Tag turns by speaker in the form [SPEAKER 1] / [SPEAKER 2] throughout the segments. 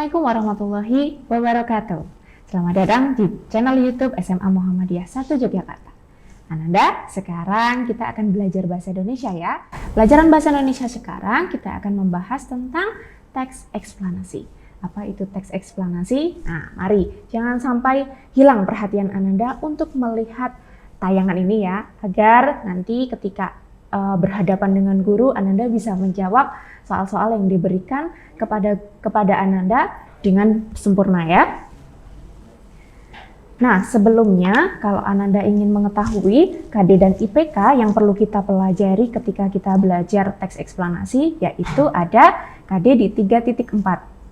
[SPEAKER 1] Assalamualaikum warahmatullahi wabarakatuh. Selamat datang di channel YouTube SMA Muhammadiyah 1 Yogyakarta. Ananda, sekarang kita akan belajar bahasa Indonesia ya. Pelajaran bahasa Indonesia sekarang kita akan membahas tentang teks eksplanasi. Apa itu teks eksplanasi? Nah, mari jangan sampai hilang perhatian Ananda untuk melihat tayangan ini ya, agar nanti ketika berhadapan dengan guru, Ananda bisa menjawab soal-soal yang diberikan kepada Ananda dengan sempurna ya. Nah, sebelumnya kalau Ananda ingin mengetahui KD dan IPK yang perlu kita pelajari ketika kita belajar teks eksplanasi, yaitu ada KD di 3.4,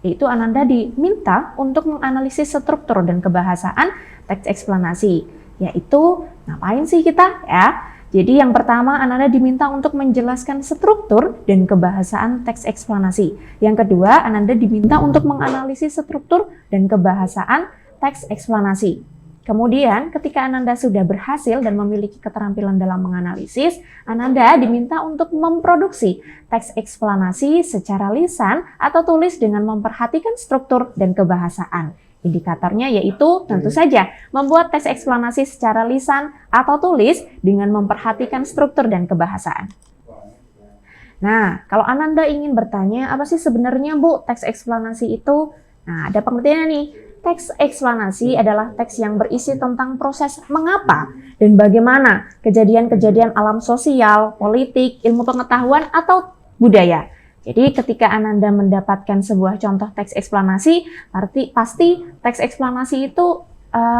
[SPEAKER 1] yaitu Ananda diminta untuk menganalisis struktur dan kebahasaan teks eksplanasi, yaitu ngapain sih kita ya? Jadi yang pertama, Ananda diminta untuk menjelaskan struktur dan kebahasaan teks eksplanasi. Yang kedua, Ananda diminta untuk menganalisis struktur dan kebahasaan teks eksplanasi. Kemudian, ketika Ananda sudah berhasil dan memiliki keterampilan dalam menganalisis, Ananda diminta untuk memproduksi teks eksplanasi secara lisan atau tulis dengan memperhatikan struktur dan kebahasaan. Indikatornya yaitu tentu saja membuat teks eksplanasi secara lisan atau tulis dengan memperhatikan struktur dan kebahasaan. Nah, kalau Ananda ingin bertanya, apa sih sebenarnya Bu teks eksplanasi itu? Nah, ada pengertiannya nih. Teks eksplanasi adalah teks yang berisi tentang proses mengapa dan bagaimana kejadian-kejadian alam sosial, politik, ilmu pengetahuan, atau budaya. Jadi ketika Ananda mendapatkan sebuah contoh teks eksplanasi, pasti teks eksplanasi itu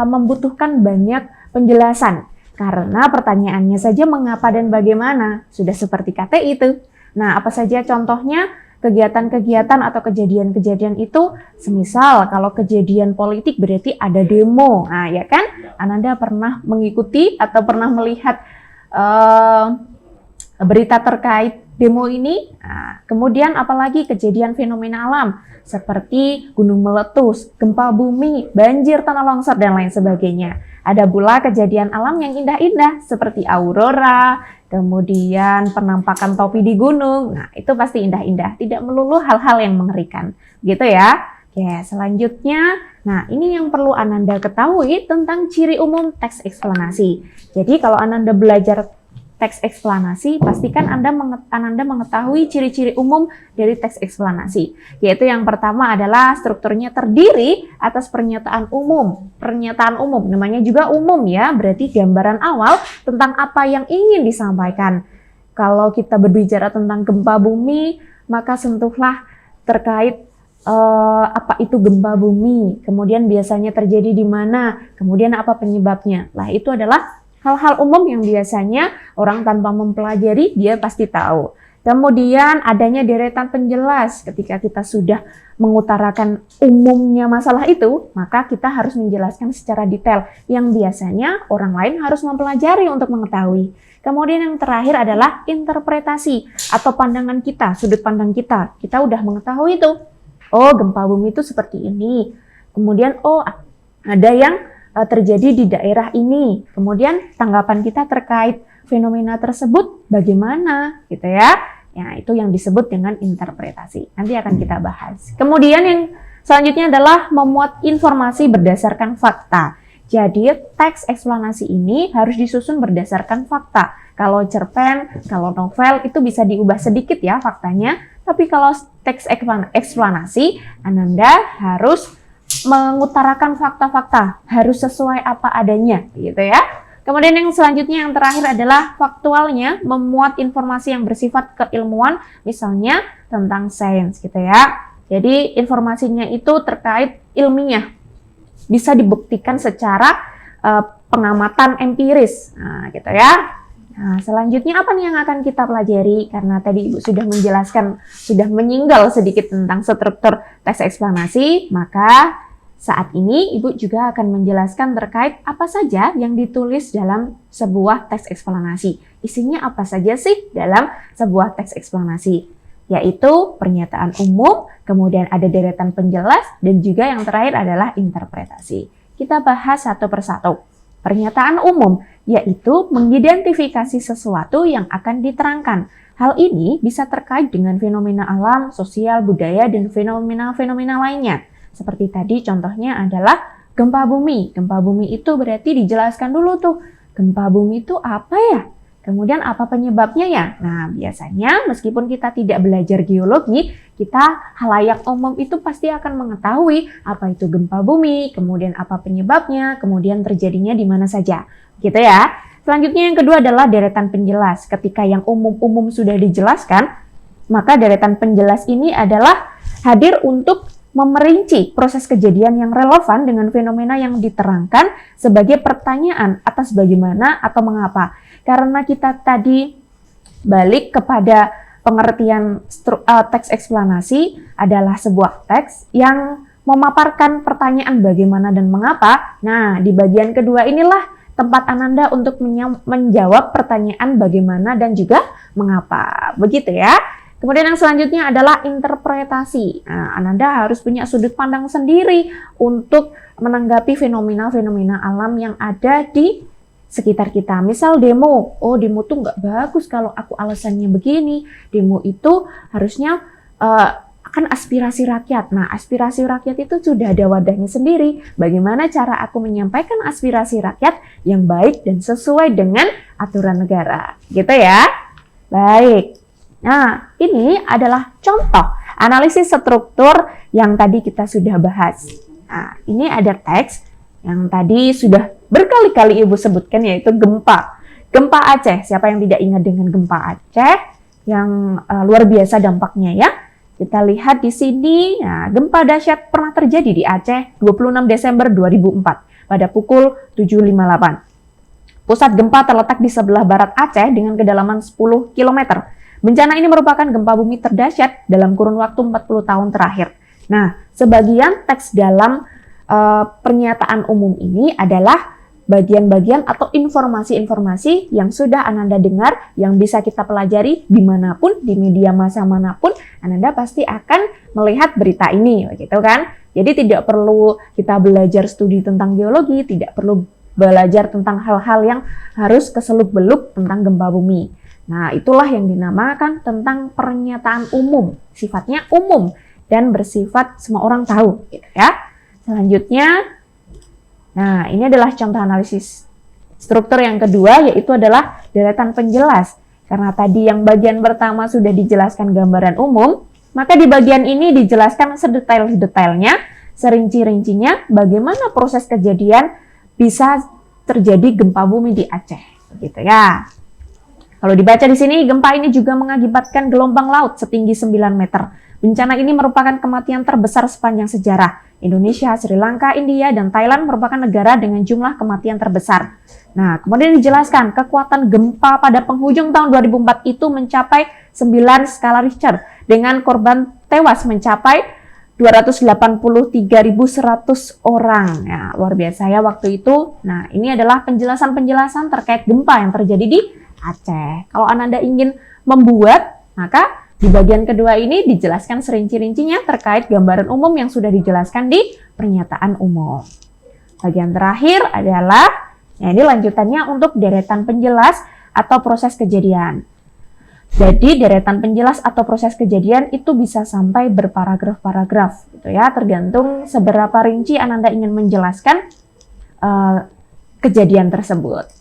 [SPEAKER 1] membutuhkan banyak penjelasan. Karena pertanyaannya saja mengapa dan bagaimana, sudah seperti KTI itu. Nah, apa saja contohnya? Kegiatan-kegiatan atau kejadian-kejadian itu, semisal kalau kejadian politik berarti ada demo. Nah, ya kan? Ananda pernah mengikuti atau pernah melihat berita terkait demo ini. Nah, kemudian apalagi kejadian fenomena alam seperti gunung meletus, gempa bumi, banjir, tanah longsor, dan lain sebagainya. Ada pula kejadian alam yang indah-indah seperti aurora, kemudian penampakan topi di gunung. Nah, itu pasti indah-indah, tidak melulu hal-hal yang mengerikan. Gitu ya. Oke, selanjutnya, nah ini yang perlu Ananda ketahui tentang ciri umum teks eksplanasi. Jadi kalau Ananda belajar teks eksplanasi, pastikan Ananda mengetahui ciri-ciri umum dari teks eksplanasi. Yaitu yang pertama adalah strukturnya terdiri atas pernyataan umum. Pernyataan umum, namanya juga umum ya, berarti gambaran awal tentang apa yang ingin disampaikan. Kalau kita berbicara tentang gempa bumi, maka sentuhlah terkait apa itu gempa bumi, kemudian biasanya terjadi di mana, kemudian apa penyebabnya. Lah, itu adalah hal-hal umum yang biasanya orang tanpa mempelajari dia pasti tahu. Kemudian adanya deretan penjelas. Ketika kita sudah mengutarakan umumnya masalah itu, maka kita harus menjelaskan secara detail yang biasanya orang lain harus mempelajari untuk mengetahui. Kemudian yang terakhir adalah interpretasi atau pandangan kita, sudut pandang kita. Kita udah mengetahui itu. Oh, gempa bumi itu seperti ini. Kemudian oh, ada yang terjadi di daerah ini. Kemudian tanggapan kita terkait fenomena tersebut bagaimana gitu ya. Ya, itu yang disebut dengan interpretasi. Nanti akan kita bahas. Kemudian yang selanjutnya adalah memuat informasi berdasarkan fakta. Jadi teks eksplanasi ini harus disusun berdasarkan fakta. Kalau cerpen, kalau novel itu bisa diubah sedikit ya faktanya. Tapi kalau teks eksplanasi, Ananda harus mengutarakan fakta-fakta, harus sesuai apa adanya, gitu ya. Kemudian yang selanjutnya yang terakhir adalah faktualnya, memuat informasi yang bersifat keilmuan, misalnya tentang sains, gitu ya. Jadi informasinya itu terkait ilmiah, bisa dibuktikan secara pengamatan empiris, nah, gitu ya. Nah, selanjutnya apa nih yang akan kita pelajari? Karena tadi Ibu sudah menjelaskan, sudah menyinggal sedikit tentang struktur teks eksplanasi, maka saat ini Ibu juga akan menjelaskan terkait apa saja yang ditulis dalam sebuah teks eksplanasi. Isinya apa saja sih dalam sebuah teks eksplanasi? Yaitu pernyataan umum, kemudian ada deretan penjelas, dan juga yang terakhir adalah interpretasi. Kita bahas satu persatu. Pernyataan umum, yaitu mengidentifikasi sesuatu yang akan diterangkan. Hal ini bisa terkait dengan fenomena alam, sosial, budaya, dan fenomena-fenomena lainnya. Seperti tadi contohnya adalah gempa bumi. Gempa bumi itu berarti dijelaskan dulu tuh, gempa bumi itu apa ya? Kemudian apa penyebabnya ya? Nah, biasanya meskipun kita tidak belajar geologi, kita halayak umum itu pasti akan mengetahui apa itu gempa bumi, kemudian apa penyebabnya, kemudian terjadinya di mana saja. Gitu ya. Selanjutnya yang kedua adalah deretan penjelas. Ketika yang umum-umum sudah dijelaskan, maka deretan penjelas ini adalah hadir untuk memerinci proses kejadian yang relevan dengan fenomena yang diterangkan sebagai pertanyaan atas bagaimana atau mengapa. Karena kita tadi balik kepada pengertian teks eksplanasi adalah sebuah teks yang memaparkan pertanyaan bagaimana dan mengapa. Nah, di bagian kedua inilah tempat Ananda untuk menjawab pertanyaan bagaimana dan juga mengapa. Begitu ya. Kemudian yang selanjutnya adalah interpretasi. Nah, Ananda harus punya sudut pandang sendiri untuk menanggapi fenomena-fenomena alam yang ada di sekitar kita. Misal demo, oh demo tuh nggak bagus kalau aku alasannya begini. Demo itu harusnya akan aspirasi rakyat. Nah, aspirasi rakyat itu sudah ada wadahnya sendiri. Bagaimana cara aku menyampaikan aspirasi rakyat yang baik dan sesuai dengan aturan negara. Gitu ya. Baik. Nah, ini adalah contoh analisis struktur yang tadi kita sudah bahas. Nah, ini ada teks yang tadi sudah berkali-kali Ibu sebutkan, yaitu gempa. Gempa Aceh, siapa yang tidak ingat dengan gempa Aceh yang luar biasa dampaknya ya. Kita lihat di sini, nah, gempa dahsyat pernah terjadi di Aceh 26 Desember 2004 pada pukul 7.58. Pusat gempa terletak di sebelah barat Aceh dengan kedalaman 10 km. Bencana ini merupakan gempa bumi terdahsyat dalam kurun waktu 40 tahun terakhir. Nah, sebagian teks dalam pernyataan umum ini adalah bagian-bagian atau informasi-informasi yang sudah Ananda dengar, yang bisa kita pelajari dimanapun, di media massa manapun, Ananda pasti akan melihat berita ini, gitu kan? Jadi tidak perlu kita belajar studi tentang geologi, tidak perlu belajar tentang hal-hal yang harus keseluk-beluk tentang gempa bumi. Nah, itulah yang dinamakan tentang pernyataan umum, sifatnya umum dan bersifat semua orang tahu, gitu ya. Selanjutnya, nah ini adalah contoh analisis struktur yang kedua, yaitu adalah deretan penjelas. Karena tadi yang bagian pertama sudah dijelaskan gambaran umum, maka di bagian ini dijelaskan sedetail-detailnya, serinci-rincinya, bagaimana proses kejadian bisa terjadi gempa bumi di Aceh, gitu ya. Kalau dibaca di sini, gempa ini juga mengakibatkan gelombang laut setinggi 9 meter. Bencana ini merupakan kematian terbesar sepanjang sejarah. Indonesia, Sri Lanka, India, dan Thailand merupakan negara dengan jumlah kematian terbesar. Nah, kemudian dijelaskan kekuatan gempa pada penghujung tahun 2004 itu mencapai 9 skala Richter dengan korban tewas mencapai 283.100 orang. Ya, luar biasa ya waktu itu. Nah, ini adalah penjelasan-penjelasan terkait gempa yang terjadi di Aceh. Kalau Ananda ingin membuat, maka di bagian kedua ini dijelaskan serinci-rincinya terkait gambaran umum yang sudah dijelaskan di pernyataan umum. Bagian terakhir adalah, ya ini lanjutannya untuk deretan penjelas atau proses kejadian. Jadi deretan penjelas atau proses kejadian itu bisa sampai berparagraf-paragraf, gitu ya, tergantung seberapa rinci Ananda ingin menjelaskan kejadian tersebut.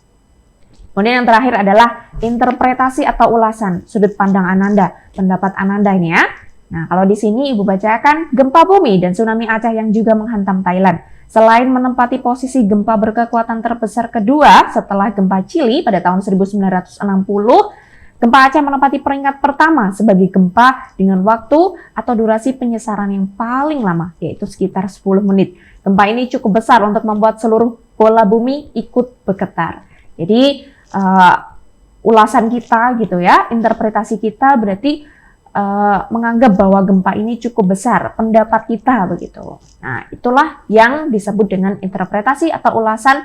[SPEAKER 1] Kemudian yang terakhir adalah interpretasi atau ulasan, sudut pandang Ananda, pendapat Ananda ini ya. Nah, kalau di sini Ibu bacakan gempa bumi dan tsunami Aceh yang juga menghantam Thailand. Selain menempati posisi gempa berkekuatan terbesar kedua setelah gempa Chili pada tahun 1960, gempa Aceh menempati peringkat pertama sebagai gempa dengan waktu atau durasi penyesaran yang paling lama, yaitu sekitar 10 menit. Gempa ini cukup besar untuk membuat seluruh bola bumi ikut bergetar. Jadi, ulasan kita gitu ya, interpretasi kita berarti menganggap bahwa gempa ini cukup besar, pendapat kita begitu. Nah, itulah yang disebut dengan interpretasi atau ulasan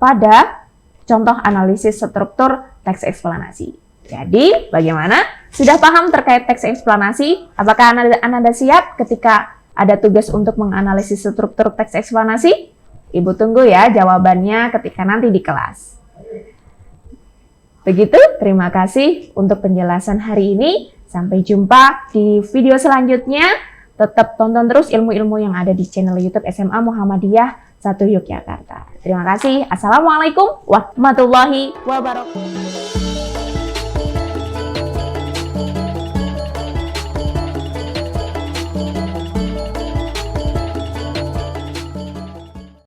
[SPEAKER 1] pada contoh analisis struktur teks eksplanasi. Jadi, bagaimana? Sudah paham terkait teks eksplanasi? Apakah Anda siap ketika ada tugas untuk menganalisis struktur teks eksplanasi? Ibu tunggu ya jawabannya ketika nanti di kelas. Begitu, terima kasih untuk penjelasan hari ini. Sampai jumpa di video selanjutnya. Tetap tonton terus ilmu-ilmu yang ada di channel YouTube SMA Muhammadiyah 1 Yogyakarta. Terima kasih. Assalamualaikum warahmatullahi wabarakatuh.